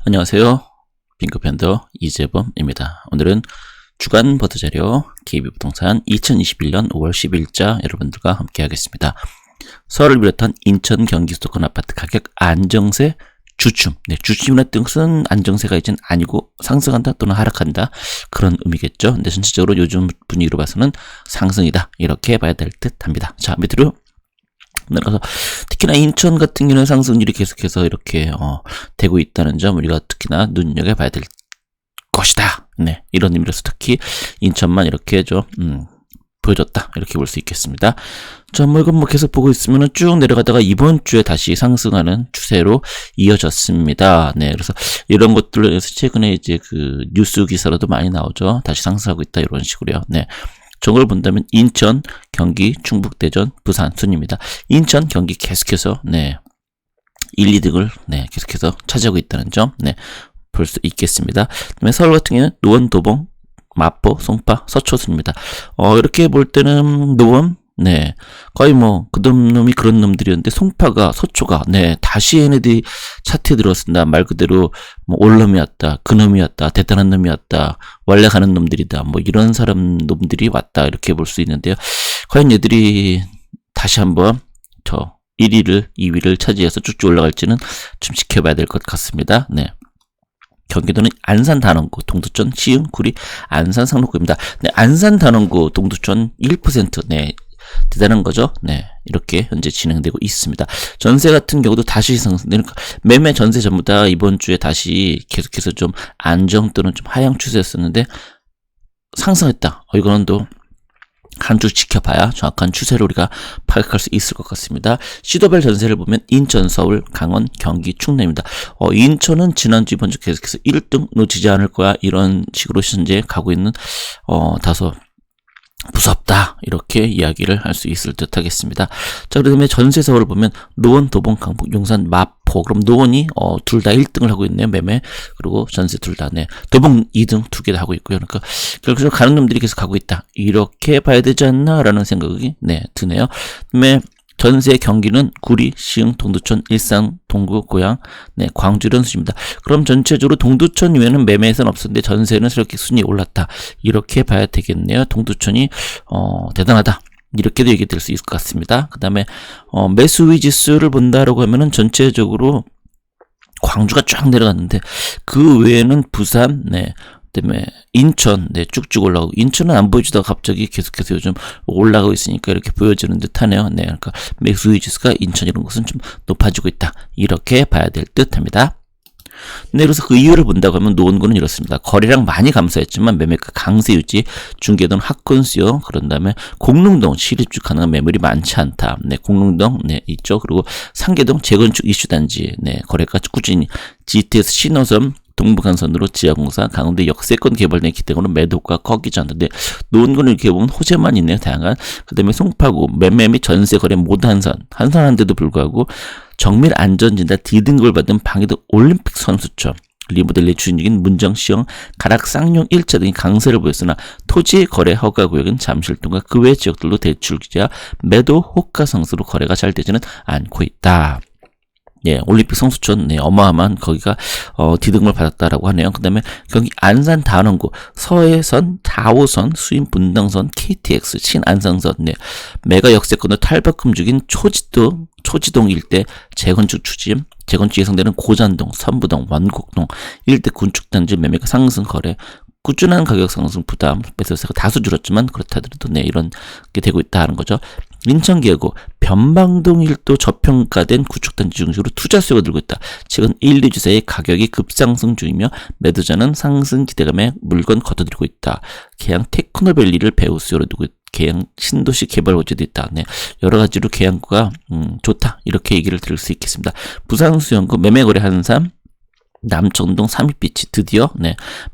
안녕하세요. 빙크팬더 이재범입니다. 오늘은 주간 보도자료 KB부동산 2021년 5월 10일자 여러분들과 함께 하겠습니다. 서울을 비롯한 인천, 경기 수도권 아파트 가격 안정세 주춤. 주춤이라는 뜻은 안정세가 이젠 아니고 상승한다 또는 하락한다 그런 의미겠죠. 근데 전체적으로 요즘 분위기로 봐서는 상승이다 이렇게 봐야 될 듯합니다. 자, 밑으로 내려가서 특히나 인천 같은 경우는 상승률이 계속해서 이렇게 되고 있다는 점 우리가 특히나 눈여겨봐야 될 것이다. 네, 이런 의미로서 특히 인천만 이렇게 좀 보여줬다 이렇게 볼 수 있겠습니다. 자, 이건 계속 보고 있으면은 쭉 내려가다가 이번 주에 다시 상승하는 추세로 이어졌습니다. 네, 그래서 이런 것들로 해서 최근에 이제 그 뉴스 기사로도 많이 나오죠. 다시 상승하고 있다 이런 식으로요. 네. 저걸 본다면 인천, 경기, 충북, 대전, 부산 순입니다. 인천, 경기 계속해서 1, 2등을 계속해서 차지하고 있다는 점 볼 수 있겠습니다. 그다음에 서울 같은 경우는 노원, 도봉, 마포, 송파, 서초 순입니다. 이렇게 볼 때는 노원 거의 그놈이 그런 놈들이었는데 송파가 서초가 다시 얘네들이 차트에 들어왔습니다. 말 그대로 올 놈이었다, 그놈이었다, 대단한 놈이었다, 원래 가는 놈들이다, 이런 놈들이 왔다 이렇게 볼 수 있는데요. 과연 얘들이 다시 한번 저 1위를 2위를 차지해서 쭉쭉 올라갈지는 좀 지켜봐야 될 것 같습니다. 경기도는 안산, 단원구, 동두천, 시흥, 구리, 안산, 상록구입니다. 안산, 단원구, 동두천 1%. 대단한 거죠. 이렇게 현재 진행되고 있습니다. 전세 같은 경우도 다시 상승. 그러니까 매매 전세 전부 다 이번 주에 다시 계속해서 좀 안정 또는 좀 하향 추세였었는데 상승했다. 이거는 또 한 주 지켜봐야 정확한 추세를 우리가 파악할 수 있을 것 같습니다. 시도별 전세를 보면 인천, 서울, 강원, 경기, 충남입니다. 인천은 지난주 이번 주 계속해서 1등 놓치지 않을 거야 이런 식으로 현재 가고 있는 다소 무섭다 이렇게 이야기를 할 수 있을 듯 하겠습니다. 자, 그다음에 전세 서울을 보면 노원, 도봉, 강북, 용산, 마포. 그럼 노원이 둘 다 1등을 하고 있네요. 매매. 그리고 전세 둘 다. 도봉 2등 2개 다 하고 있고요. 그러니까 결국적으로 가는 놈들이 계속 가고 있다. 이렇게 봐야 되지 않나라는 생각이 드네요. 그다음에 전세 경기는 구리, 시흥, 동두천, 일산, 동구, 고양, 광주 이런 순입니다. 그럼 전체적으로 동두천 이외에는 매매에서는 없었는데 전세는 이렇게 순위 올랐다. 이렇게 봐야 되겠네요. 동두천이 대단하다. 이렇게도 얘기될 수 있을 것 같습니다. 그 다음에 매수위 지수를 본다라고 하면은 전체적으로 광주가 쫙 내려갔는데 그 외에는 부산, 그다음에 인천 쭉쭉 올라가고 인천은 안 보여주다가 갑자기 계속해서 요즘 올라가고 있으니까 이렇게 보여지는 듯하네요. 그러니까 매수위 지수가 인천 이런 것은 좀 높아지고 있다 이렇게 봐야 될 듯합니다. 그래서 그 이유를 본다고 하면 노원구는 이렇습니다. 거래량 많이 감소했지만 매매가 강세 유지, 중계동 학군 수요, 그런 다음에 공릉동 실입주 가능한 매물이 많지 않다. 공릉동 있죠. 그리고 상계동 재건축 이슈단지 거래가 꾸준히 GTS 신호섬 동부간선으로 지하공사, 강원도 역세권 개발된 기대고는 매도가 꺾이지 않는데 노원구는 이렇게 보면 호재만 있네요. 다양한. 그 다음에 송파구 매매 및 전세 거래 모두 한산한데도 불구하고 정밀 안전진단 D등급을 받은 방해도 올림픽 선수촌, 리모델링 추진 중인 문정시형 가락 쌍용 1차 등이 강세를 보였으나 토지 거래 허가 구역은 잠실동과 그 외 지역들로 대출 규제와 매도 호가 상승으로 거래가 잘 되지는 않고 있다. 올림픽 성수촌, 어마어마한 거기가, D등급을 받았다라고 하네요. 그 다음에 경기 안산 단원구, 서해선, 4호선, 수인 분당선, KTX, 신안상선, 메가 역세권으로 탈바꿈 중인 초지동 일대 재건축 추진, 재건축 예상되는 고잔동, 선부동, 원곡동, 일대 군축단지 매매가 상승 거래, 꾸준한 가격 상승 부담, 매수세가 다소 줄었지만 그렇다 하더라도 이런 게 되고 있다 하는 거죠. 인천계고 변방동 1도 저평가된 구축단지 중심으로 투자 수요가 늘고 있다. 최근 1, 2주 사이에 가격이 급상승 중이며 매도자는 상승 기대감에 물건 걷어들이고 있다. 계양 테크노밸리를 배후 수요로 두고 계양 신도시 개발 호재도 있다. 여러 가지로 계양구가 좋다. 이렇게 얘기를 들을 수 있겠습니다. 부산 수영구 매매거래 한삼, 남청동 삼익빛이 드디어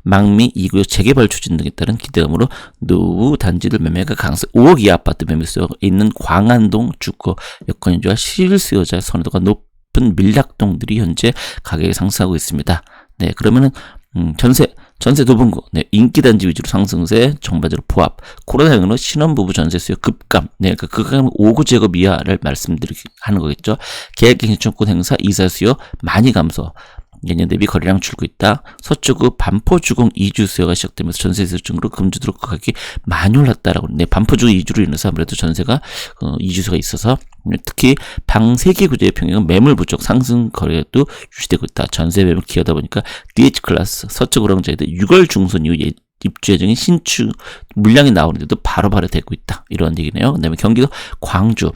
망미 2구역 재개발 추진 등에 따른 기대감으로 노후 단지들 매매가 강세, 5억 이하 아파트 매매수요가 있는 광안동 주거 여건인지와 실수요자 선호도가 높은 밀락동들이 현재 가격이 상승하고 있습니다. 그러면은 전세 도봉구 인기단지 위주로 상승세, 정반대로 포합, 코로나19로 신혼부부 전세 수요 급감, 그러니까 그감 5구 제곱 이하를 말씀드리기 하는 거겠죠. 계약갱신청권 행사 이사 수요 많이 감소, 예년 대비 거래량 줄고 있다. 서초구 반포주공 이주 수요가 시작되면서 전세세 중으로 금주도로 가격이 많이 올랐다라고. 네, 반포주공 이주로 인해서 아무래도 전세가 이주수가 있어서 특히 방 3개 구조의 평형은 매물 부족 상승 거래도 유지되고 있다. 전세 매물 기여다 보니까 DH 클래스 서초구랑자에도 6월 중순 이후 입주 예정인 신축 물량이 나오는데도 바로바로 되고 있다. 이런 얘기네요. 그다음에 경기도 광주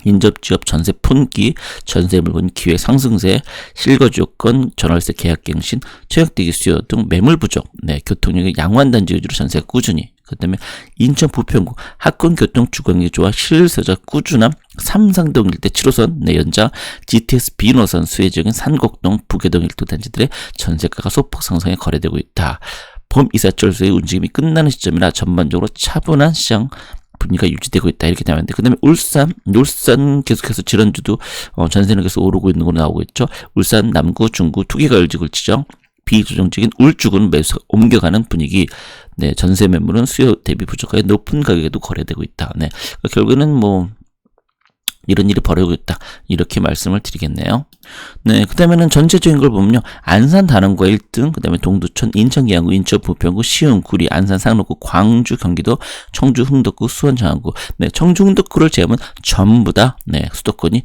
인접지역 전세 분기, 전세 물건 기획 상승세, 실거주 요건, 전월세 계약 갱신, 체역대기 수요 등 매물 부족, 네, 교통력의 양호한단지 위주로 전세가 꾸준히. 그 다음에 인천 부평구 학군 교통 주거경기 좋아 실서자 꾸준함 삼상동 일대 7호선 내 연장 GTX B노선 수혜지역인 산곡동 부계동 일도 단지들의 전세가가 소폭 상승해 거래되고 있다. 봄 이사철수의 움직임이 끝나는 시점이라 전반적으로 차분한 시장 분위기가 유지되고 있다. 이렇게 나왔는데, 그 다음에 울산 계속해서 지난주도 전세는 계속 오르고 있는 걸로 나오고 있죠. 울산, 남구, 중구, 투기가열지구를 지정, 비조정적인 울주군 매수가 옮겨가는 분위기. 네, 전세 매물은 수요 대비 부족하게 높은 가격에도 거래되고 있다. 네, 결국에는 뭐 이런 일이 벌어지고 있다. 이렇게 말씀을 드리겠네요. 네, 그 다음에는 전체적인 걸 보면요. 안산 단원구가 1등, 그 다음에 동두천, 인천 계양구, 인천 부평구, 시흥, 구리, 안산 상록구, 광주, 경기도, 청주, 흥덕구, 수원, 장안구. 네, 청주, 흥덕구를 제하면 전부 다, 네, 수도권이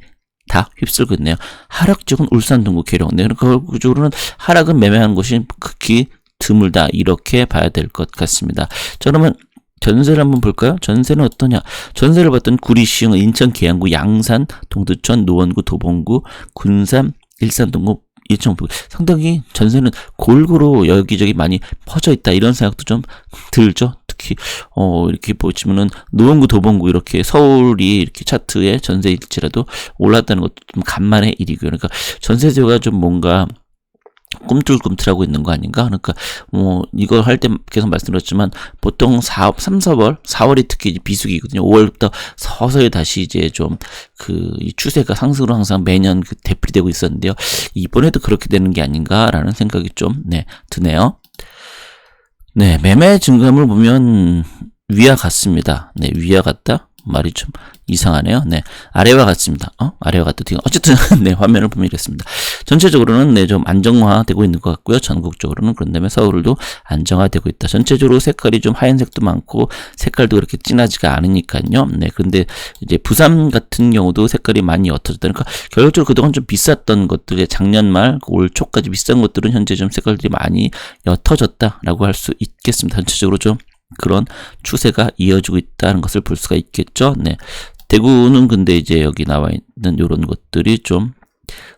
다 휩쓸고 있네요. 하락 지역은 울산, 동구, 계룡. 네, 그 구조로는 하락은 매매하는 곳이 극히 드물다. 이렇게 봐야 될 것 같습니다. 자, 그러면 전세를 한번 볼까요? 전세는 어떠냐? 전세를 봤던 구리, 시흥, 인천, 계양구, 양산, 동두천, 노원구, 도봉구, 군산, 일산, 동구, 이천구. 상당히 전세는 골고루 여기저기 많이 퍼져 있다. 이런 생각도 좀 들죠. 특히 이렇게 보시면은 노원구, 도봉구 이렇게 서울이 이렇게 차트에 전세일지라도 올랐다는 것도 좀 간만의 일이고요. 그러니까 전세제가 좀 뭔가 꿈틀꿈틀하고 있는 거 아닌가? 그러니까 이걸 할 때 계속 말씀드렸지만 보통 3, 4월이 특히 이제 비수기거든요. 5월부터 서서히 다시 이제 좀 이 추세가 상승으로 항상 매년 되풀이되고 있었는데요. 이번에도 그렇게 되는 게 아닌가라는 생각이 좀 드네요. 네, 매매 증감을 보면 위와 같습니다. 네, 위와 같다. 말이 좀 이상하네요. 네, 아래와 같습니다. 아래와 같다. 어쨌든 네, 화면을 보면 이렇습니다. 전체적으로는 네, 좀 안정화되고 있는 것 같고요. 전국적으로는 그런 다음에 서울도 안정화되고 있다. 전체적으로 색깔이 좀 하얀색도 많고 색깔도 그렇게 진하지가 않으니까요. 네, 그런데 이제 부산 같은 경우도 색깔이 많이 옅어졌다. 그러니까 결국적으로 그동안 좀 비쌌던 것들이 작년 말 올 초까지 비싼 것들은 현재 좀 색깔들이 많이 옅어졌다라고 할 수 있겠습니다. 전체적으로 좀 그런 추세가 이어지고 있다는 것을 볼 수가 있겠죠. 네. 대구는 근데 이제 여기 나와 있는 이런 것들이 좀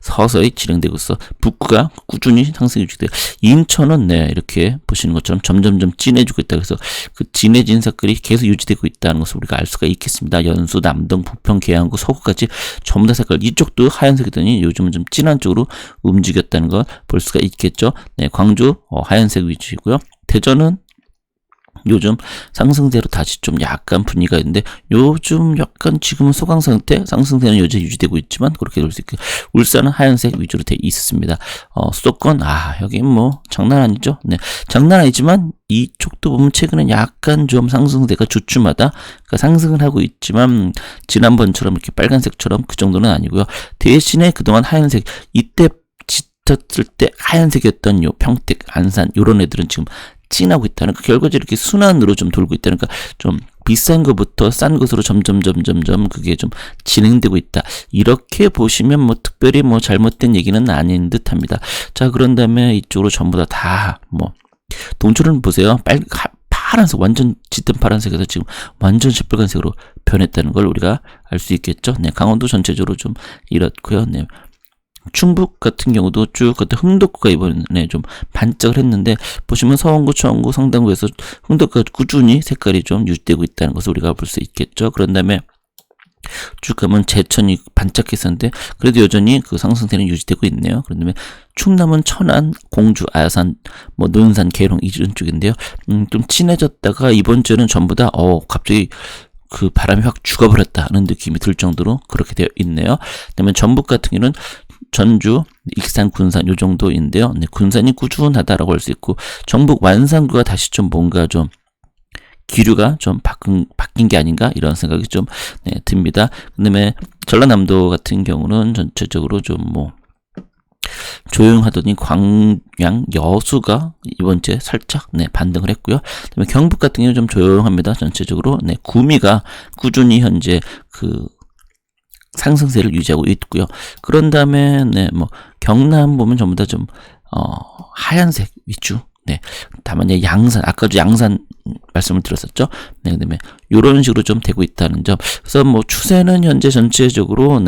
서서히 진행되고 있어. 북구가 꾸준히 상승이 유지돼요. 인천은 네, 이렇게 보시는 것처럼 점점점 진해지고 있다. 그래서 그 진해진 색깔이 계속 유지되고 있다는 것을 우리가 알 수가 있겠습니다. 연수, 남동, 부평, 계양구, 서구까지 전부 다 색깔. 이쪽도 하얀색이더니 요즘은 좀 진한 쪽으로 움직였다는 걸 볼 수가 있겠죠. 네, 광주 하얀색 위주이고요. 대전은 요즘 상승세로 다시 좀 약간 분위기가 있는데 요즘 약간 지금은 소강 상태 상승세는 여전히 유지되고 있지만 그렇게 볼 수 있고 울산은 하얀색 위주로 돼 있습니다. 수도권 여기 뭐 장난 아니죠. 네, 장난 아니지만 이쪽도 보면 최근에 약간 좀 상승세가 주춤하다. 그러니까 상승을 하고 있지만 지난번처럼 이렇게 빨간색처럼 그 정도는 아니고요. 대신에 그동안 하얀색 이때 짙었을 때 하얀색이었던 요 평택, 안산 요런 애들은 지금 진하고 있다는 그 결과적으로 이렇게 순환으로 좀 돌고 있다는 그러니까 좀 비싼 것부터 싼 것으로 점점 그게 좀 진행되고 있다. 이렇게 보시면 뭐 특별히 뭐 잘못된 얘기는 아닌 듯합니다. 자, 그런 다음에 이쪽으로 전부 다 뭐 동초는 보세요. 파란색 완전 짙은 파란색에서 지금 완전 시뻘건색으로 변했다는 걸 우리가 알 수 있겠죠. 네, 강원도 전체적으로 좀 이렇고요. 네. 충북 같은 경우도 쭉 그때 흥덕구가 이번에 좀 반짝을 했는데 보시면 서원구, 초원구, 성당구에서 흥덕구가 꾸준히 색깔이 좀 유지되고 있다는 것을 우리가 볼 수 있겠죠. 그런 다음에 쭉 가면 제천이 반짝했었는데 그래도 여전히 그 상승세는 유지되고 있네요. 그런 다음에 충남은 천안, 공주, 아산, 뭐 논산, 계룡 이런 쪽인데요. 좀 진해졌다가 이번 주에는 전부 다 갑자기 그 바람이 확 죽어버렸다는 느낌이 들 정도로 그렇게 되어 있네요. 그다음에 전북 같은 경우는 전주, 익산, 군산 요 정도인데요. 네, 군산이 꾸준하다라고 할 수 있고 전북 완산구가 다시 좀 뭔가 좀 기류가 좀 바뀐 게 아닌가 이런 생각이 좀 듭니다. 그다음에 전라남도 같은 경우는 전체적으로 좀 뭐 조용하더니 광양 여수가 이번 주에 살짝 반등을 했고요. 그다음에 경북 같은 경우는 좀 조용합니다. 전체적으로 구미가 꾸준히 현재 그 상승세를 유지하고 있고요. 그런 다음에 뭐 경남 보면 전부 다 좀 하얀색 위주. 다만 양산, 아까도 양산 말씀을 드렸었죠. 그다음에 이런 식으로 좀 되고 있다는 점. 그래서 뭐 추세는 현재 전체적으로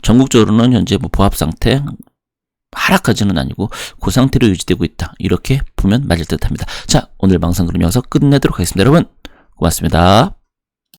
전국적으로는 현재 뭐 보합 상태, 하락까지는 아니고 그 상태로 유지되고 있다. 이렇게 보면 맞을 듯합니다. 자, 오늘 방송 그럼 여기서 끝내도록 하겠습니다. 여러분 고맙습니다.